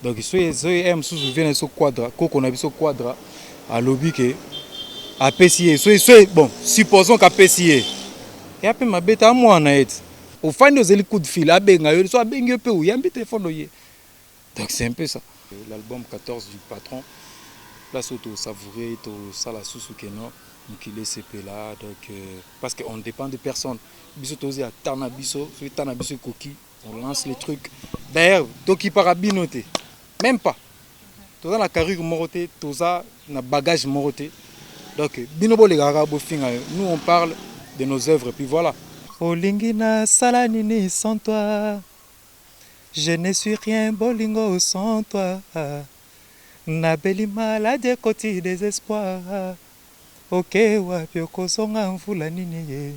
Donc soki m susu vient so quadra koko na biso quadra alobi ke apesi ye soki bon supposons qu'apesi ye ya mpe mabeta amwana ete ofandi ozeli coup de fil abenga yo so abengi yo mpe oyambi telefone oye. Donc c'est un peu ça. L'album 14 du patron, place où tu savourer, tu ça la sous non, qu'il est CP là, donc parce qu'on dépend de personne. Biso tozi à Tanabiso, sur Tanabiso Koki, on lance les trucs. D'ailleurs, Toki Parabinoté, même pas. Toza la carrure moroté, toza na bagage moroté. Donc binobo les garabo finga, nous on parle de nos œuvres puis voilà. Olingina salanini sans toi. Je ne suis rien bolingo sans toi. Nabeli malade koti désespoir. Ok wapi okozonga mvula nini ye.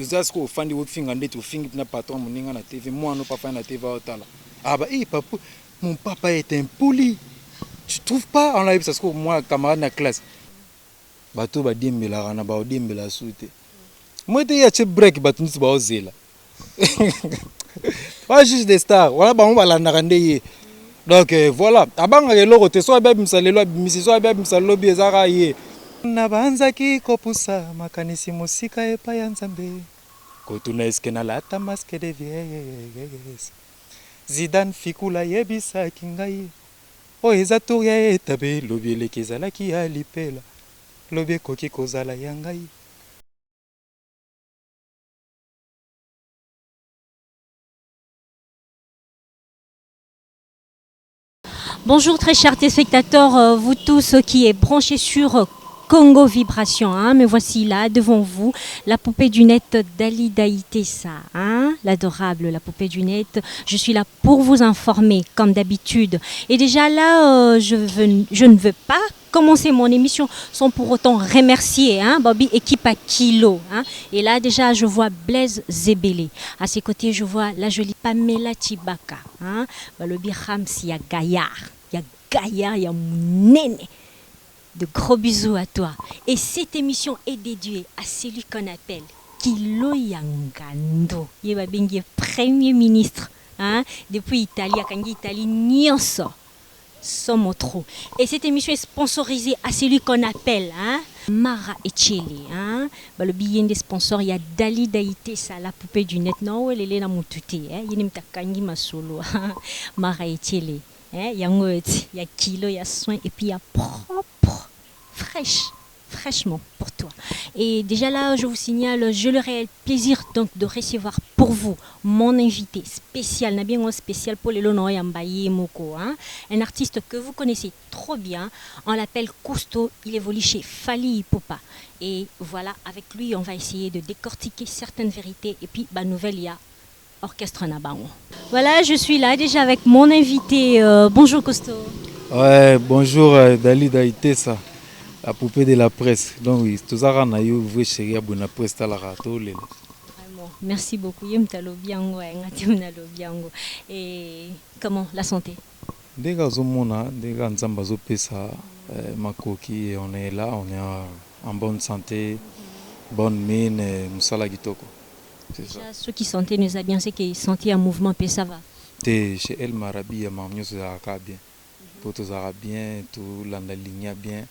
Uzasko ofandi wofinga ndeti ofingi na patron moninga na TV moi no papa na TV otala. Ah bah papa mon papa est un poli. Tu trouves pas en live ça que moi camarade na classe. Bato ba dimbela na ba dimbela soute. Moi te ya che break bato nti ba ozela. Pas juste des stars. Voilà ba on va la narande. Donc voilà, abanga eloko te so abimisa lelo abimisi so abimisa lobi ezaka ye. Na banzaki kopusa makanisi musika epa ya Nzambe. Kotuna eske na lata masque de vieillesse. Zidane fikula yebisa kingai. O eza tour ya etabe lobi elekezalaki ya lipela. Lobi koki kozala ya ngai. Bonjour très chers téléspectateurs, vous tous qui êtes branchés sur Congo Vibration, hein, me voici là devant vous, la poupée du net d'Alida Itessa, hein, l'adorable, la poupée du net. Je suis là pour vous informer comme d'habitude. Et déjà là, je ne veux pas commencer mon émission sans pour autant remercier hein, Bobby équipe à kilo. Hein. Et là déjà je vois Blaise Zebele. À ses côtés je vois la jolie Pamela Chibaka. Hein. Le Bihamsi, il y a Gaillard. Il y a Gaillard, il y a Mounene. De gros bisous à toi. Et cette émission est dédiée à celui qu'on appelle Kilo Yangando. Il va bien Premier ministre. Hein. Depuis Italie, à Italie, Nyonso. Somotro. Et cette émission est sponsorisée à celui qu'on appelle hein, Mara Echele. Hein. Bah, le billet des sponsors, il y a Dali Daïté, ça, la poupée du net. Non, elle est là, mon touté. Il y a Mtakangi Masolo. Mara Echele. Il y a kilo, il y a soin, et puis il y a propre, fraîchement pour toi. Et déjà là, je vous signale, je l'aurai le plaisir donc de recevoir pour vous mon invité spécial, spécial pour les Lonoyambaye Moko, hein, un artiste que vous connaissez trop bien. On l'appelle Cousteau, il évolue chez Fali Ipupa. Et voilà, avec lui, on va essayer de décortiquer certaines vérités. Et puis, bah, nouvelle, il y a Orchestre Nabango. Voilà, je suis là déjà avec mon invité. Bonjour Cousteau. Ouais, bonjour Dalida Itessa. La poupée de la presse. Donc oui, tout ça on a eu vrai chéri à la presse à la rato. Vraiment, merci beaucoup. Et comment la santé? Dès que nous pesa makoki, on est là, on est en bonne santé, bonne mine, musala kitoko. C'est ça. Ceux qui sentaient nous a bien, c'est qu'ils sentaient un mouvement, puis ça va. Chez El Marabi, il y a bien. Pour tout ça bien, tout l'andaligne bien.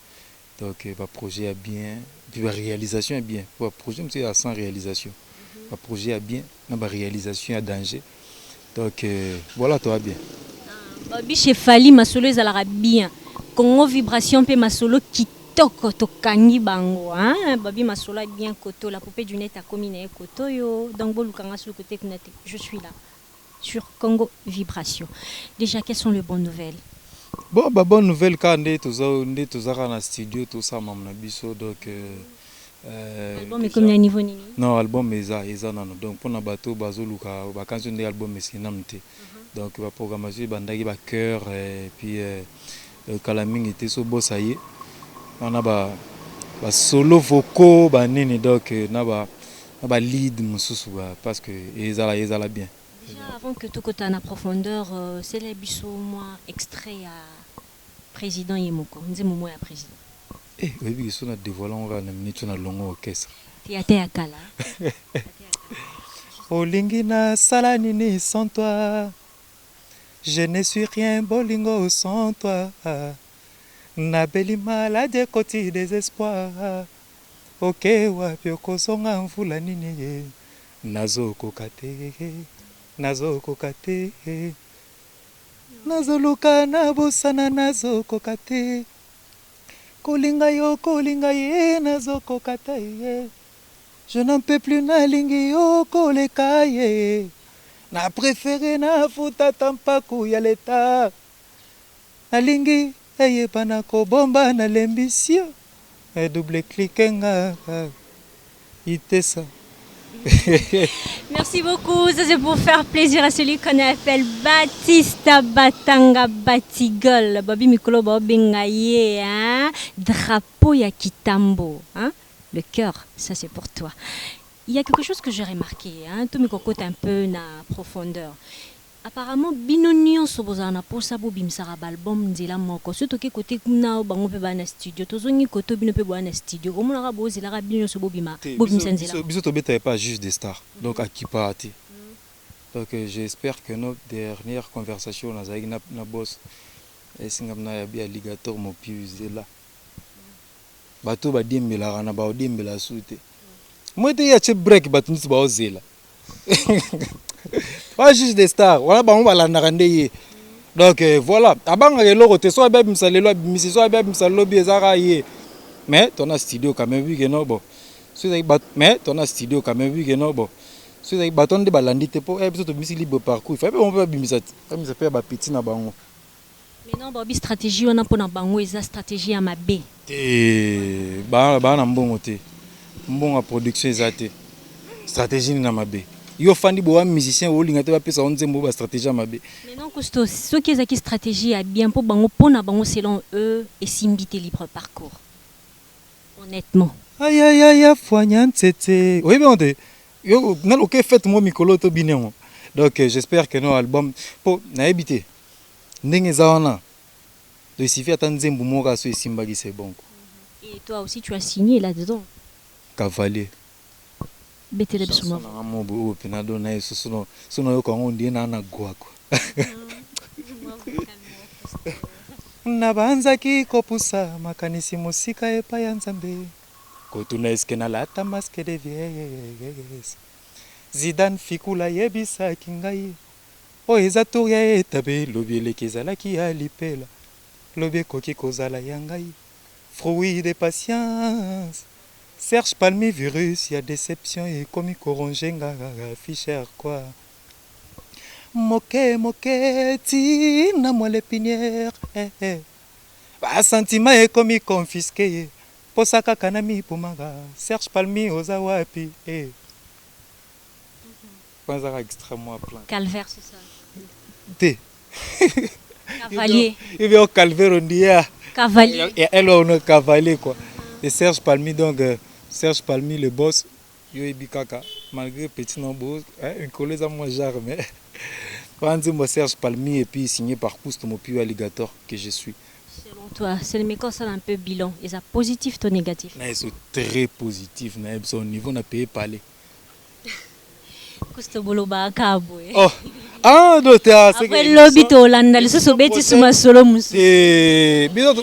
Donc le projet est bien, puis la réalisation est bien. Pour le projet, c'est à 100 réalisation. Le projet est bien, la réalisation est danger. Donc voilà, tout va bien. Babi chez Fali, ma solo est bien. Congo Vibration, puis ma solo qui toque to kangi bango. Hein? Babi ma solo est bien koto. La poupée du net a combiné koto yo. Donc bolukanga sur le côté je suis là sur Congo Vibration. Déjà, quelles sont les bonnes nouvelles? Bon, bah, bonne nouvelle quand on est dans le studio, tout ça, donc album est comme un niveau nini? Non, album est ça, non. Donc pour nos bateaux, bazoluka, vacances de album est sinamte. Donc la programmation bandagi ba cœur et puis Kalaming était so beau ça y est. On a ba solo vocaux ba nini donc na ba lead mususu parce que ezala bien. Déjà, avant que tout côté en profondeur, c'est les bisous, moi, extrait à président Yemoko. Nous sommes à président. Eh, oui, ils sont dévoilant on a minute na longo orchestre. Théâtre à Kala. Olingina salanini sans toi. Je ne suis rien bolingo sans toi. Nabeli malade koti désespoir. Ok wapi okozonga mvula nini ye. Nazokoka te. Nazokoka te. Nazoluka na bosana nazokoka te. Kolinga yo kolinga ye nazokoka te ye. Je n'en peux plus nalingi yo koleka ye. Na préféré na futa tampaku ya leta. Nalingi eyeba na kobomba na lembisio. E double cliquer nga itesa. Merci beaucoup. Ça c'est pour faire plaisir à celui qu'on appelle Baptista Batanga Batigol. Babi Mikolo Bengaye, hein? Drapeau ya Kitambo, hein? Le cœur, ça c'est pour toi. Il y a quelque chose que j'ai remarqué, hein? Tout me cocotte un peu na profondeur. Apparemment, binonion sobozana pour ça bobim sarab album nzela moko. Surtout que côté kuna bango pe bana studio. Tozongi koto bino pe bana studio. Comme on a bozi la binonion sobobima. Bobim sanzela. Biso tobeta pas juste des stars. Donc à qui parati. Donc j'espère que notre dernière conversation na zaïna na boss esingam na ya alligator mo piuzela. Bato ba diembela na ba diembela sute. Moi te ya che break bato nti ba ozela. Pas juste des stars. Voilà ba on ba la ndeye. Donc voilà, abanga ke loko te so ba bimsalelo bimisi so ba bimsalelo bi ezara ye. Mais ton a studio quand même vu que non bon. Mais ton a studio quand même vu que non bon. Si vous avez bâton de balandi te po biso to bimisi libre parcours. Il faut on peut bimisa. Comme ça fait ba petit na bango. Mais non, Bobby stratégie on a pour na bango eza stratégie à mabe. Ba na mbongo te. Mbongo production ezate. Stratégie na mabe. Yo fandi bo musicien o linga te ba pesa on nzembo ba stratégie à mabe. Mais non costo, ce qui est stratégie à bien pour bango pona bango selon eux et simbité libre parcours. Honnêtement. Aïe aïe aïe foignan tete. Oui bon te. Yo na lo ke fait mo mikolo to binengo. Donc j'espère que nos albums po na habité. Ndenge zawana. De suffit ata nzembo mo ka so esimbaki c'est bon. Et toi aussi tu as signé là-dedans. Cavalier. Betele bisuma. Na mobo penado na eso sono yo kongo ndie na na gwa kwa. Na banzaki kopusa makanisi musika epa ya Nzambe. Kotuna eskena lata masque de vieilles. Zidane fikula yebisa kingai. O eza toria etabe lobi elekezalaki ya lipela. Lobi koki kozala yangai. Fruit de patience. Serge Palmi virus, y a déception et comme korongenga Fischer quoi. Moke moke ti na moi l'épinière. Ba sentiment est comme confisqué. Posaka kanami pomanga. Serge Palmi oza wapi. Pas extrêmement plein. Calvaire c'est ça. T. Cavalier. Il veut au calvaire on dit. Cavalier. Et elle on a cavalier quoi. Et Serge Palmi donc Serge Palmi le boss yo ebikaka malgré petit nombre un collègue à moi genre mais moi Serge Palmi et puis signé par Couste mon puis alligator que je suis. Selon toi, c'est le mec ça un peu bilan, est ça positif ou négatif? Non, c'est très positif, na son niveau na payé parler. Couste boloba kabwe. Oh. Ah, docteur, c'est après lobby to Hollande, le so beti suma solo musu. Biso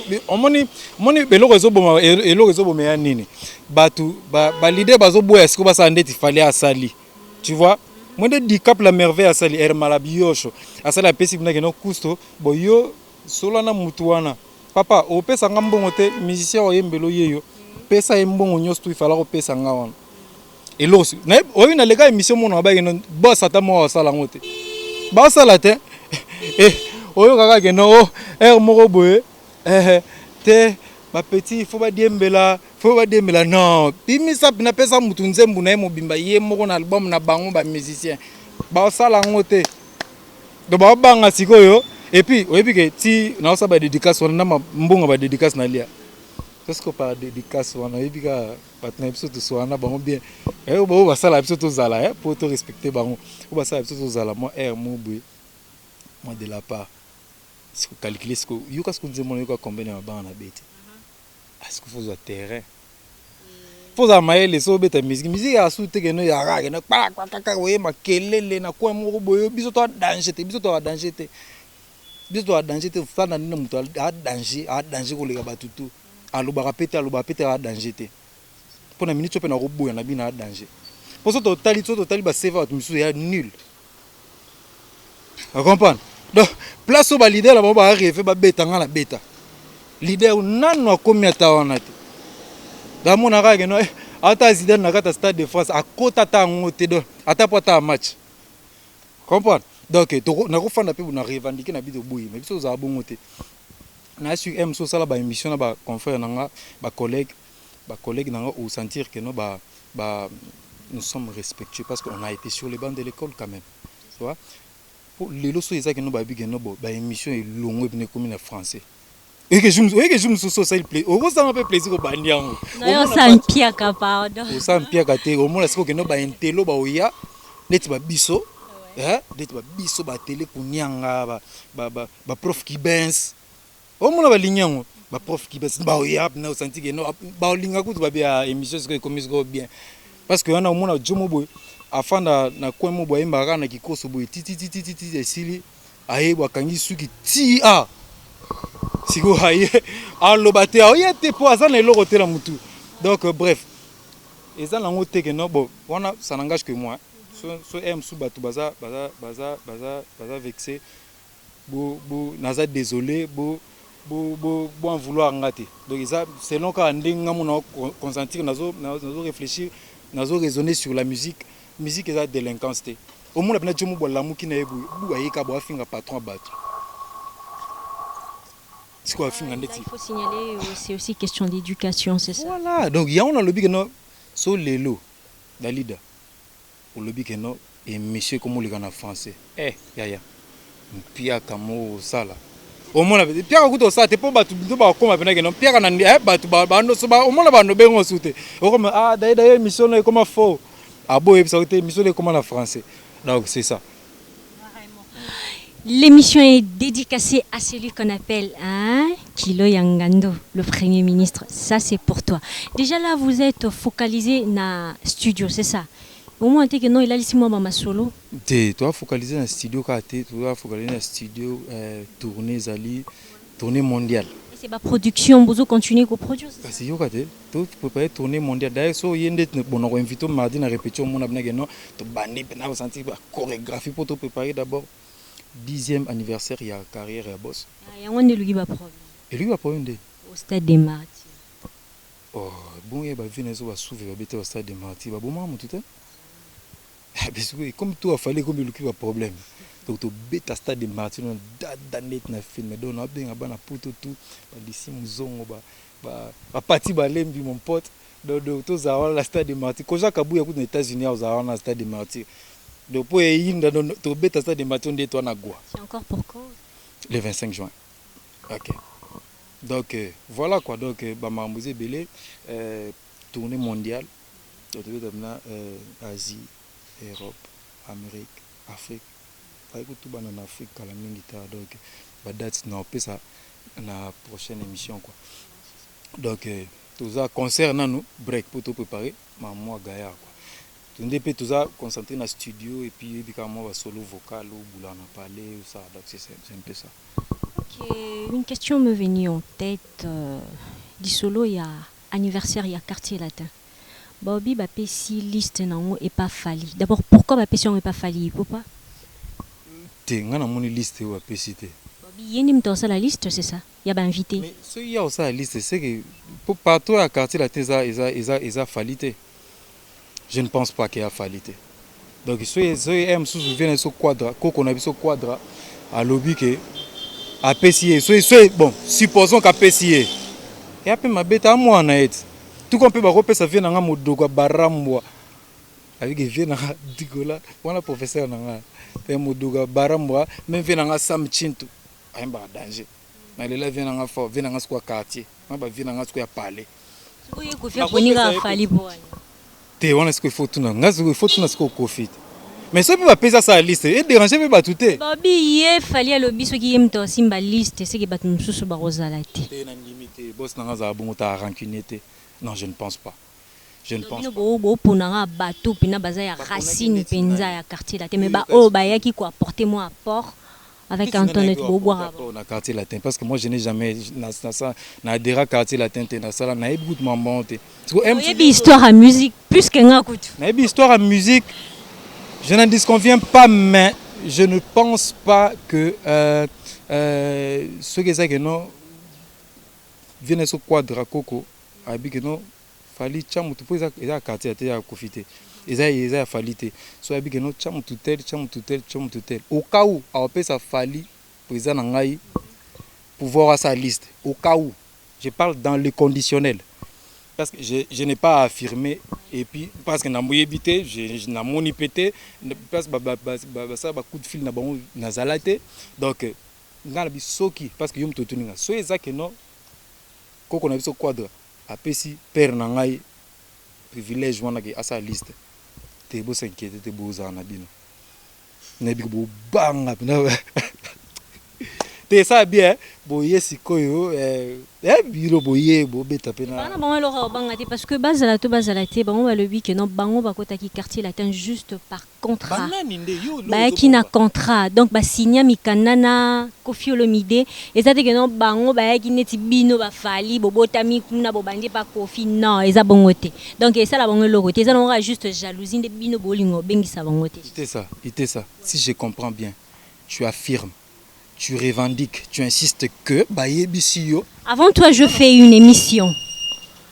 moni belo rezo boma elo rezo boma ya nini. Batu ba leader bazo boya est-ce que ba sa ndeti fallait asali. Tu vois? Moi de dicap la merveille asali er malabiyosho. Asala pesi bina keno kusto boyo solo na mutuana. Papa, o pesa ngambongo te musicien o yembelo yeyo. Pesa mbongo nyos tu ifala ko pesa ngawana. Elo na o ina lega émission mona ba keno boss ata mo asala ngote. Ba sala te. Oyo kaka keno moko boye. Te ba petit faut ba diembela non bimisa bina pesa mutu nzembu na mo bimba ye moko na album na bango ba musicien ba sala ngote do ba banga sikoyo et puis oyebi ke ti na osa ba dédicace wana na mbonga ba dédicace na lia parce que par dédicace wana oyebi ka patna episode to swana bango bien bo ba sala episode to zala pour te respecter bango ba sala episode to zala moi mo boye moi de la part si ko calculer ce que yo kas ko nzembo yo ka combien na banga na bete. Est-ce qu'il faut un terrain? Faut amayer les sobes ta musique. Musique a souté que nous y a rien. Pas quoi oui ma kelele na quoi mon boyo biso to danger te biso to danger te. biso to danger te fana nina muto a danger ko lega batutu aloba pete a danger te pona minute pe na roboya na bina a danger pour ça totali ba save out misu ya nul vous comprenez donc place au ba leader là ba rêver ba beta nga na beta leader nano akomi atawana te da mona ka ke no ata Zidane na kata Stade de France a kota ta ngote do ata pota match comprendre donc na ko fanda pe na revendiquer na biso boyi mais biso za bongo te na su m so sala ba émission na ba confrère nanga ba collègue nanga au sentir que no ba nous sommes respectueux parce qu'on a été sur les bancs de l'école quand même tu vois pour les loso ça que no ba big no ba émission et longo e comme en français et que je me so ça il plaît au ça un peu plaisir au bandiango non ça un pia pardon au ça un pia kate au moins c'est que no ba intelo ba oya neti ba biso neti ba biso ba télé pour nyanga ba prof qui benz au moins ba linyango ba prof qui benz ba oya na senti que no ba linga kutu ba bia émission c'est comme ça bien parce que on a au moins jomo boy afin na coin mo boy mbaka na kikoso boy titi esili aye bakangi suki ti a siko haye alobate oya te po azana eloko te la mutu donc bref et ça lango te que no bon ça n'engage que moi so aime sous batu baza vexé bo naza désolé bo en vouloir ngate donc ça selon ka ndinga mona consentir nazo réfléchir nazo raisonner sur la musique est la délinquance te au monde na jomo bo lamu ki na ebu ayika bo afinga patron batu c'est quoi finga ndeti il faut signaler c'est aussi question d'éducation c'est ça voilà donc ya on a lobby que no so lelo dalida au lobby que no et monsieur comme le gana français ya pia kamo sala au moins pia ko to sa te po batu ba ko ma pena que no pia na batu ba no so ba au moins ba no bengo sute o comme d'ailleurs mission est comme faux abo e ça te mission est comme en français donc c'est ça. L'émission est dédicacée à celui qu'on appelle Kilo Yangando, le Premier ministre. Ça, c'est pour toi. Déjà là, vous êtes focalisé dans le studio, c'est ça? Au moins, tu non, il a laissé moi ma solo. Tu dois focaliser dans le studio, tu dois focaliser dans le studio, tournée mondiale. C'est ma production, vous continuez à produire. C'est ça. Tu peux pas tournée mondiale. D'ailleurs, si vous avez invité mardi à répétition, on a senti la chorégraphie pour te préparer d'abord. 10e anniversaire, il y a carrière et boss. Il y a un problème. Et lui, il va problème au stade des Martyrs. Oh, bon, il va venir au stade des Martyrs. Bon, maman, tout comme tout a fallu, comme il y a problème. Donc, tu bêtes au stade des Martyrs, on a donné un film, on a bien un pouto tout, d'ici, on a parti, mon pote, donc, tu as le stade des Martyrs. Quand j'ai kabou, il y a aux États-Unis, au stade des Martyrs. Donc, pour c'est encore pour cause le 25 juin. Ok. Donc, voilà quoi. Donc, Mambouzé Belé, tournée mondiale. Asie, Europe, Amérique, Afrique. Pas tout en Afrique, donc, date la prochaine émission. Quoi. Donc, tout ça concerne nous, break pour tout préparer. Maman Gaïa. On peut tout ça concentrer dans le studio et puis on va solo vocal ou boulot en parler ou ça donc c'est un peu ça. Ok, une question me venue en tête du solo il y a anniversaire il y a quartier latin. Bobby ba si liste non est pas falli. D'abord pourquoi ba question est pas falli pourquoi? Té ngana mon liste ou ba cité. Bobby yenim dans la liste c'est ça. Il y a ba invité. Mais ce il y a aussi la liste c'est que pour partout à quartier latin ça falité. Je ne pense pas qu'il y a falité. Donc, si vous avez ce quadra, à lobby que à PCA, bon, supposons qu'à PCA, et après ma bête à moi en aide. Tout qu'on peut repérer, ça vient dans un mode de barambois. Avec vient dans un digola, on a professeur dans un mode de barambois, même vient dans un samchinto, à un danger. Mais là, vient dans un fort, vient dans un quartier, vient dans un palais. Oui, il faut venir à Falibois. On est-ce qu'il faut tout il faut tout ce qu'on profite mais ça peut pas payer ça liste et déranger pas tout Bobby il fallait le biso qui aime toi simba liste c'est que bat mususu ba rozalati boss na za bon ta rancunité non je ne pense pas pas bo ponanga bato pina baza ya racine penza ya quartier là mais ba o ba yaki ko apporter moi apport avec Antoinette Boboara. On a quartier latin parce que moi je n'ai jamais na quartier latin na sala na écoute maman te. Histoire à musique plus que n'écoute. Na histoire à musique. Je n'en disconviens pas, mais je ne pense pas que ce que c'est que non viennent ce quadra coco abi que non fali chamu tu peux ça quartier à profiter. Ils a falité. So abi que non chamu tutel. Au cas où a peut ça fali président ngai pour voir sa liste. Au cas où je parle dans le conditionnel. Parce que je n'ai pas affirmé et puis parce que na moye bité je na moni pété parce que ça ba coup de fil na bon na zalate donc ngala bi soki parce que yom to tuninga so ezake non koko na biso quadra apesi père na ngai privilège wana ke asa liste te bo s'inquiéter te bo za na bino na bi bo banga te ça bien boye sikoyo biro boye bo beta pena bana bon alors bangati parce que bazalate bango ba lebi que non bango ba kota ki quartier latin juste par contrat ba qui na contrat donc ba signer mikanana Koffi Olomide ezate que non bango ba ki neti bino ba fali bo botami kuna bo bandi pa Koffi non eza bongo te donc ça la bango loko te ça non juste jalousie de bino bolingo bengisa bango te c'était ça si je comprends bien tu affirmes. Tu revendiques, tu insistes que avant toi, je fais une émission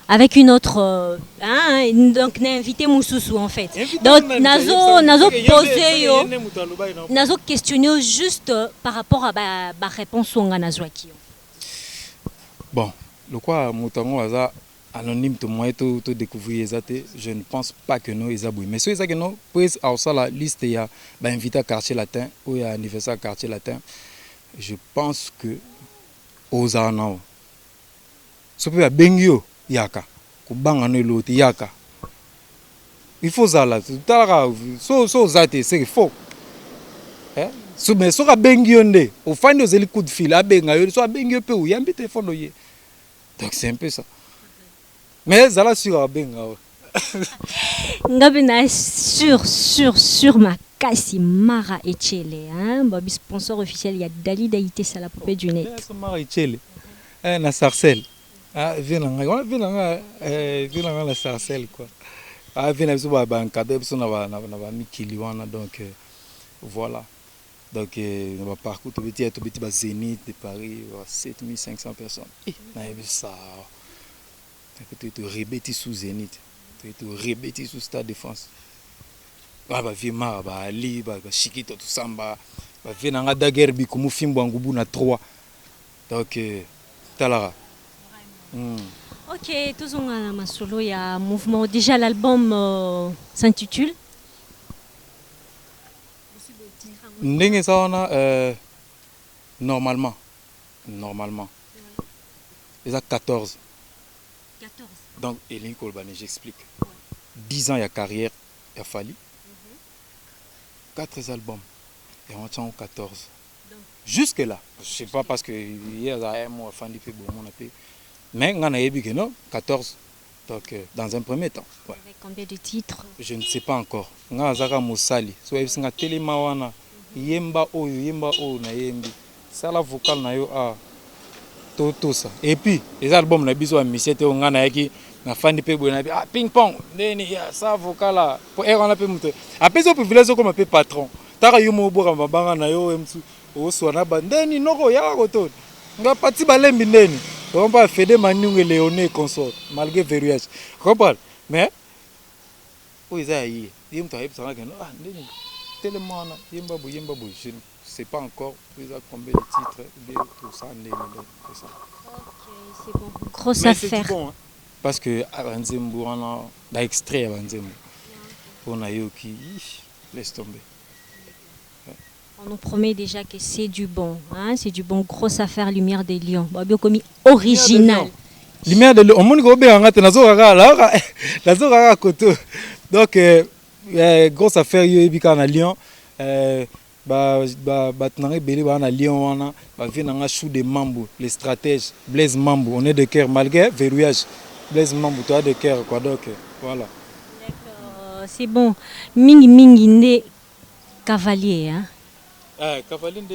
avec une autre, donc n'a invité Moussoussou en fait. Donc nazo posé yo, nazo questionné juste par rapport à ma réponse on a nazwaki. Bon, le quoi Moutango aza anonyme to moi to découvrir exacté, je ne pense pas que nous ils abouillent. Mais ce que nous prise à ça la liste il y a invité à quartier latin ou il y a anniversaire quartier latin. Je pense que aux anao ce peut bengio yaka kubanga no loti yaka il faut ça là so zate c'est faux so mais so ka bengio nde au fin de zeli coup de fil a benga yo so bengio pe ou yambi téléphone oye donc c'est un peu ça mais ça là sur benga ngabena sur ma Kasi Mara Echele, sponsor officiel, il y a Dali Daïté, c'est la poupée du net. Mara Echele, na sarcelle. Viens la sarcelle quoi. Viens sur un cadeau, on a mis Kiliwana donc voilà. Donc on va parcourir tout petit Zénith de Paris, 7500 personnes. Na ça. Tu te rébétis sous Zénith, tu te rébétis sous Stade de France. Ba vima ba ali ba shikito tout samba ba venanga daguerre bi kumu fimbo ngubu na 3 donc talara OK tous on a ma solo il y a mouvement déjà l'album s'intitule ndenge saona normalement il y a 14 donc Elie Kolbani j'explique 10 ans il y a carrière il a fallu 4 albums et on tient 14. Jusque là, je sais pas parce que hier un mois fan du mais on a eu non 14. Donc dans un premier temps. Ouais. Avec combien de titres? Je ne sais pas encore. On a Zara Moussali, soit il Telemawana, yemba o na yembi. Ça la vocale na yo tout ça. Et puis les albums na biso misete on a qui na fan pe bo na ping pong neni ya ça vocal là pour on a pe muto après ça privilège comme un peu patron tara yo mo bora mbanga na yo emsu o so na bandeni noko ya ko to nga pati balembi ndeni on pas fede maninge léoné consort malgré verrouillage comprendre mais o isa yi yim to yipsa ngana ndeni tellement yemba bo je ne sais pas encore combien de titres bien tout ça ndeni donc c'est ça. OK c'est bon grosse affaire bon, hein? Parce que Abanzembo on a extrait Abanzembo on a eu qui laisse tomber. On nous promet déjà que c'est du bon, c'est du bon, grosse affaire Lumière des Lions. Babio commis original. Lumière des Lions. On m'a dit que Nazora Koto. Donc grosse affaire Yobika na Lyon. Tenanga belé na Lyon wana. Vient na chou de Mambo, les stratèges. Blaise Mambo, on est de cœur malgré verrouillage. Blaise Mambo, toi de cœur quoi donc voilà. D'accord, c'est bon. Mingi ne cavalier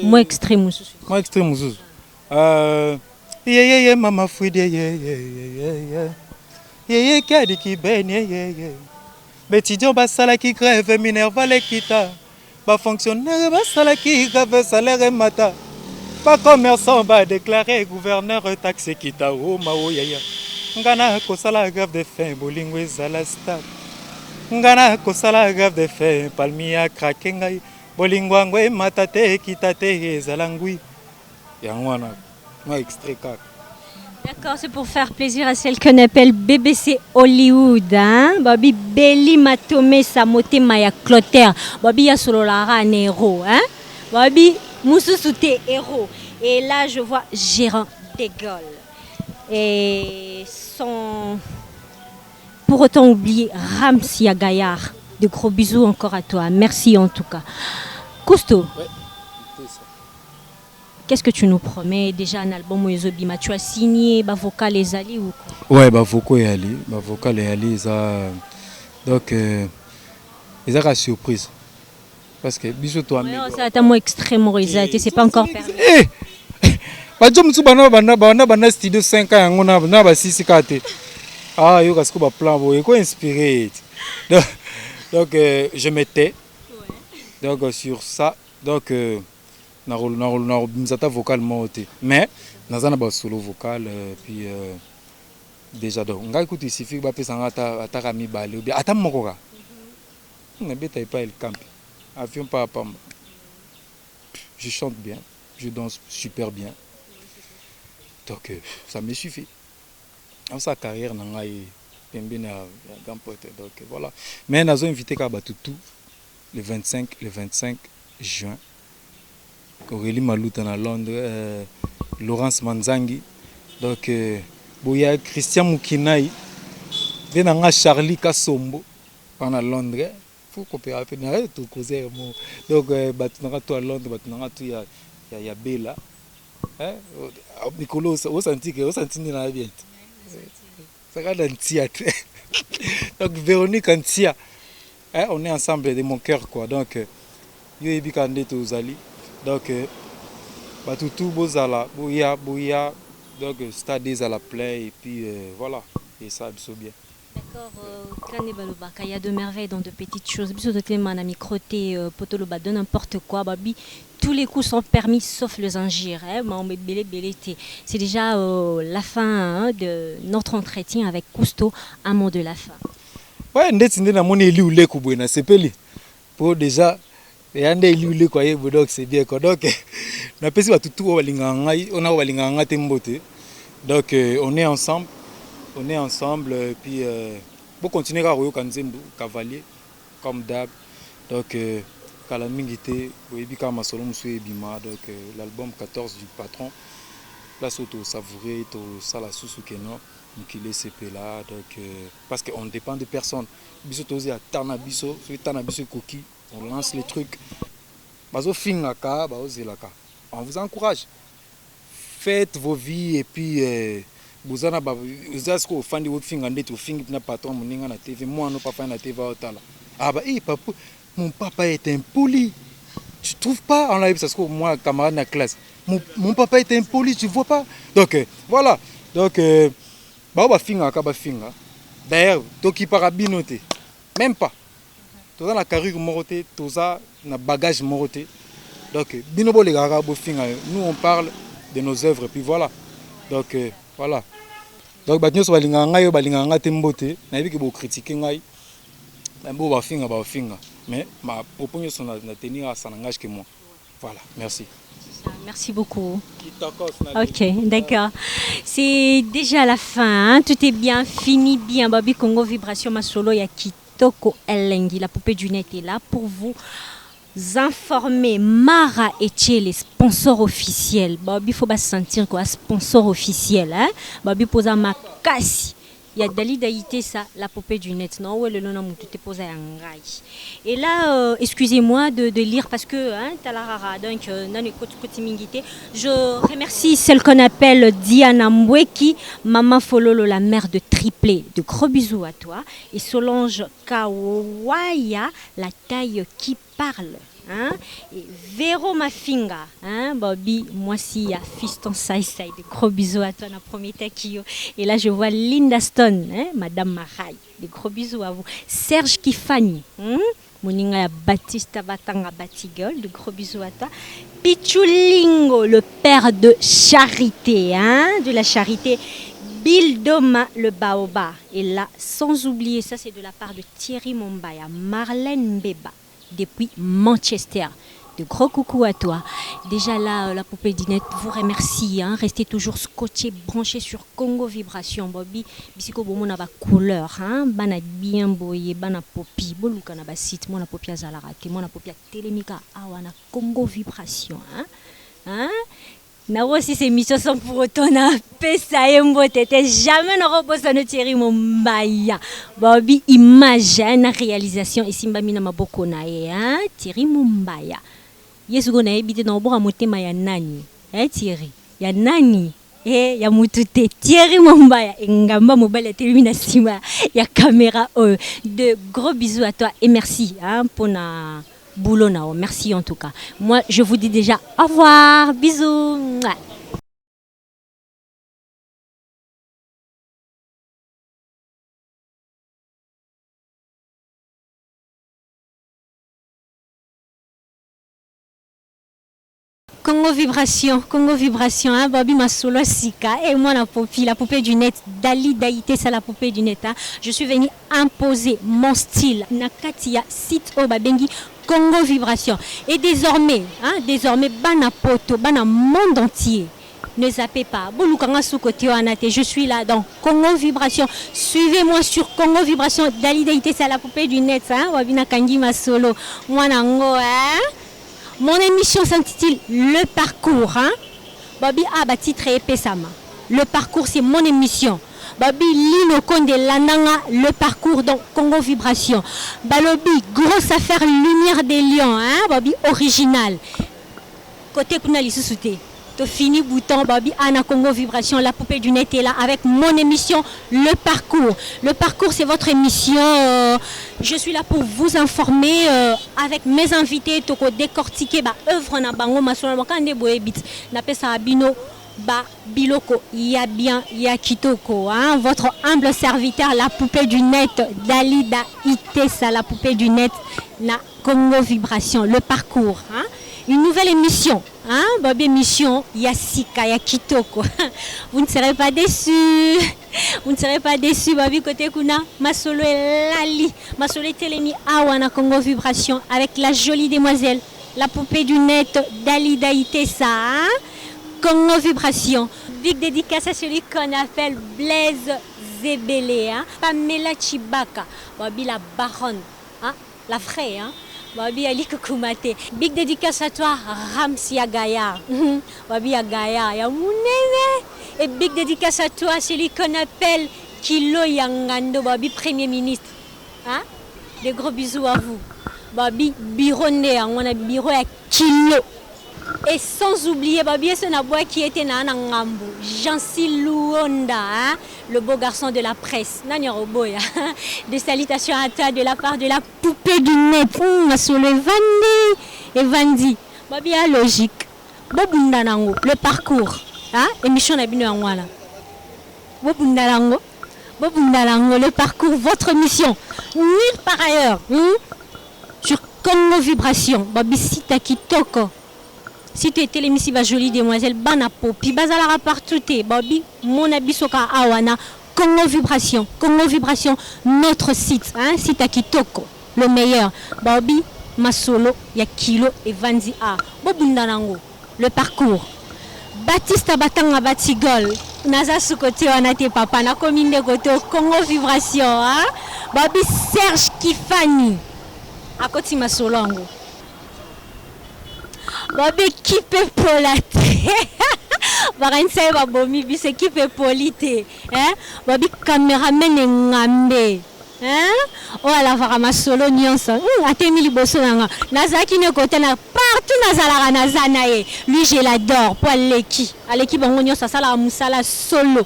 Moi extrême. Moi extrême Zouzou. Yeah, mama food, yeah, kadi ki ben, yeah. Bétidion basala qui grève, minerva les kita. Ba fonctionnaire basala qui grève, salaire mata. Pas commerçant va déclarer gouverneur taxe kita. Oh, mao, yeah. Ngana kosala grève de faim, bolingo ezala stade. Ngana kosala grève de faim, palmia krakengai. Bolingo angwe matate kitate ezala ngui. Yangwana. Moi extrait 4. D'accord, c'est pour faire plaisir à celle qu'on appelle BBC Hollywood. Hein? Babi Beli Matome Samote Maya Clotaire. Babi Yasololara un héros. Hein? Babi Moussousouté héros. Et là, je vois Gérard de Gaulle. Et sans pour autant oublier Ramsia Gaillard. De gros bisous encore à toi. Merci en tout cas. Cousteau. Ouais. Qu'est-ce que tu nous promets? Déjà un album Oezobima, tu as signé vocal les Ali ou quoi? Ouais, vocal et Ali. Vocal et Ali, ça. Donc, ils ont la surprise. Parce que, bisous toi, mais ça a moi extrêmement réalisé, c'est pas encore permis. Bana studio 5 ans, on a 6 4. Ah, yo kasiko ba plan bo, eko inspiré. Donc, je m'étais. Donc, sur ça, donc. Nzata vocalement mais nazana ba solo vocal puis déjà donc nga écoute ici fi ba pesa ngata ataka mi balé ou bien ata mokoka na beta pas el camp avion pas pamba. Je chante bien, je danse super bien, donc ça me suffit en sa carrière na ngai pembe na gampote. Donc voilà, mais nazo invité ka batutu le 25 juin. Aurélie Malouta à Londres, Laurence Manzangi, donc Boya Christian Moukinaï, Venanga Charlie Kassombo, en à Londres, il faut coopérer, tout causer. Donc, Batunanga tout à Londres, Batunanga tout, il y a Bella, Nicolas, au senti la vie. Ça va dans le théâtre. Donc, Véronique Antia, on est ensemble de mon cœur, quoi. Donc, yo ebi kandé aux Ali. Donc, tout bozala, bouya, donc stade à la play et puis voilà, et ça c'est bien. D'accord, il y a de merveilles dans de petites choses. Manami crotté, potoloba de n'importe quoi, babi. Tous les coups sont permis sauf le zingir. C'est déjà la fin de notre entretien avec Cousteau, un mot de la fin. Ouais, c'est pour déjà. Et on est lié quoi, donc c'est bien quoi. Donc on a passé tout on a temboté. Donc on est ensemble, puis pour continuer à royo kanzembo cavalier comme d'hab. Donc kalamingité oyebi ka masolo musu ebima. Donc l'album 14 du patron place auto savourer to sala susu keno mukile CP là. Donc parce qu'on dépend de personne. Biso tozi atana biso, so tana biso koki. On lance les trucs. On vous encourage. Faites vos vies et puis vous avez fan de votre finger patron na TV. Moi non papa na TV ah bah papa, mon papa est impoli. Tu trouves pas? On l'a vu parce que moi camarade de classe. Mon papa est impoli, tu vois pas? Donc voilà. Donc finger. D'ailleurs, toki parabinoté. Même pas. Toza na carrure moroté, toza na bagage moroté. Donc binobo les gars nous on parle de nos œuvres puis voilà. Donc voilà. Donc batnyo so balinganga temboté, na yebi ke bo critiquer ngai. Na bo ba finga. Mais ma propos sont na tenir à son langage que moi. Voilà, merci. Merci beaucoup. Ok, d'accord. C'est déjà la fin, hein? Tout est bien fini, bien. Babi Congo Vibration Masolo Yaki. Toko Elengi, la poupée du net est là pour vous informer. Mara Etche, les sponsors officiels. Babi, faut pas se sentir quoi, sponsor officiel. Hein? Babi, posa ma casse. Il y a Dalidaïté, ça, la poupée du net. Non, ouais, le nom où tu t'es posé un rail. Et là, excusez-moi de lire parce que, hein, talarara, donc, je remercie celle qu'on appelle Diana Mweki, Maman Fololo, la mère de triplé. De gros bisous à toi. Et Solange Kawaya, la taille qui parle. hein, et Véro Mafinga, hein, Bobby, moi si y a Fiston Saïsaï, des gros bisous à toi, na premier takio. Et là je vois Linda Stone, hein, Madame Marai, des gros bisous à vous. Serge Kifani, Moninga Baptiste Batanga Batigol, de gros bisous à toi. Pichulingo, le père de Charité, hein, de la Charité. Bildoma le Baoba. Et là, sans oublier, ça c'est de la part de Thierry Mombaya, Marlène Beba, depuis Manchester. De gros coucou à toi. Déjà là, la poupée d'Inette vous remercie. Hein. Restez toujours scotché, branché sur Congo Vibration. Bobby, bisiko bomo na ba couleur. Hein. Bana bien boye, bana popi. Boluka na ba site, mona popi azalarake, mona popi telemika awana Congo Vibration. Hein. Hein? Na aussi ces missions sont pour autant na pesa yembo tete jamais na reposa no Thierry Mombaya. Bobby image na réalisation ici mbami na maboko na ye, hein. Thierry Mombaya. Yesu gona ebite na obora motema ya nani? Thierry. Ya nani? Ya mutute Thierry Mombaya ngamba mobile télévision sima ya caméra. De gros bisous à toi et merci, hein, pour na boulot nao. Merci en tout cas. Moi je vous dis déjà au revoir, bisous. Congo Vibration, hein, Bobby Masolo Sika, et moi la poupée du net, Dali Daïté, c'est la poupée du net. Hein. Je suis venue imposer mon style, Nakatia, site Obabengi, Congo Vibration. Et désormais, désormais, Bana Poto, Bana monde entier. Ne zappez pas. Je suis là dans Congo Vibration. Suivez-moi sur Congo Vibration, Dali Daïté, c'est la poupée du net. Hein, Wabina Kangi Masolo, moi Nango, hein. Mon émission s'intitule Le Parcours. Hein? Bobby a titre épais sama. Le Parcours, c'est mon émission. Bobby Lino Konde Lananga, Le Parcours dans Congo Vibration. Balobi, grosse affaire Lumière des Lions. Hein? Bobby original. Côté Kunali Sousouté. Fini bouton Bobby Anna Congo Vibration, la poupée du net est là avec mon émission Le Parcours. Le Parcours, c'est votre émission. Je suis là pour vous informer avec mes invités pour décortiquer ba œuvre na bango masolo makande boebit na pesa abino ba biloko ya bien ya kitoko, hein. Votre humble serviteur, la poupée du net Dalida Itesa, la poupée du net na Congo Vibration. Le Parcours, hein. Une nouvelle émission, hein, Bobby émission Yasika Yakitoko. Vous ne serez pas déçus. Vous ne serez pas déçus, Bobby côté Kuna, Masolo et Lali, Masolo et Telemi Awana Congo Vibration avec la jolie demoiselle, la poupée du net Dalida Itesa, hein? Congo Vibration. Big dédicace à celui qu'on appelle Blaise Zebele, hein? Pamela Chibaka, Bobby la baronne, hein? La vraie, hein? Babi Ali Kukumate. Big dédicace à toi, Ramsi Agaya. Babi Agaya, ya munene. Et big dédicace à toi, celui qu'on appelle Kilo Yangando, Babi Premier ministre. Hein? Des gros bisous à vous. Babi Bironde, on a bureau à Kilo. Et sans oublier, Babi Sonaboua qui était na Ngambo. Jancy Luonda, hein? Le beau garçon de la presse. Nanyoroboya. Des salutations à toi de la part de la poupée du net. Sur le Vandi. Et Vandi. Babi a logique. Bobundanango. Le parcours. Hein? Émission Nabino Angwala. Bobundanango. Bobundanango. Le parcours. Votre mission. Nulle par ailleurs. Sur Congo Vibration. Babi Sita Kitoko. Si tu étais l'émission jolie demoiselle Banapo, puis Bazalara partout, Bobby, mon abisoka awana, Congo Vibration, notre site, hein, site à Kitoko, le meilleur. Bobby, Masolo, Yakilo et Vanzi A. Bobundanango, le parcours. Baptiste Batanga Batigol, Naza Sukote Wanate Papa, na commune côté Congo Vibration, hein. Bobby Serge Kifani, à côté Masolongo. Babi kipe polate. Baransa ba bomi bi se kipe polite. Hein? Babi cameraman ngambe. Hein? Oh ala vara solo nyonso. Atemi liboso nanga. Nazaki ne côté na partout nazala nazana ye. Lui je l'adore pour Aleki. Aleki bango nyonso sala musala solo.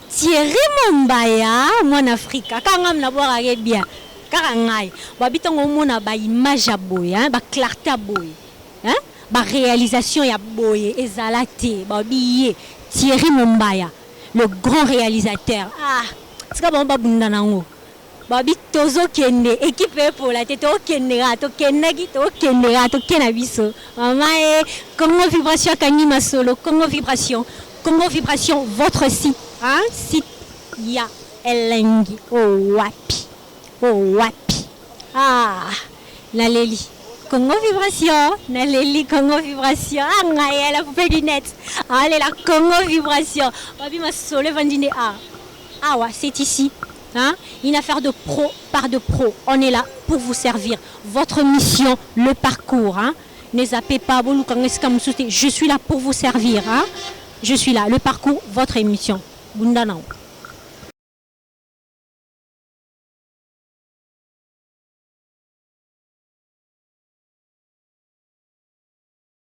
Thierry Mombaya, mon Africa. Kangam na boire bien. Karangai. Babitongo mona ba image ya boy, hein, ba clarté ya boy. Hein? Ba réalisation ya boy ezalate, ba biye Thierry Mumbaya, le grand réalisateur. Ah, c'est comme ba bunda nango. Babi tozo kende équipe pour la tête au kendera to kendagi to kendera to kenabiso. Maman et Congo Vibration kanima solo, Congo Vibration votre site, hein? Site ya elengi oh wapi. Ah, Naleli Congo Vibration, ah ngaye la poupée du net. Allez la Congo Vibration. Babi ma solo vendine ah ouais, c'est ici. Hein? Une affaire de pro par de pro. On est là pour vous servir. Votre mission, le parcours. Hein? Ne zappez pas. Je suis là pour vous servir. Hein? Je suis là. Le parcours, votre émission. Bundanao.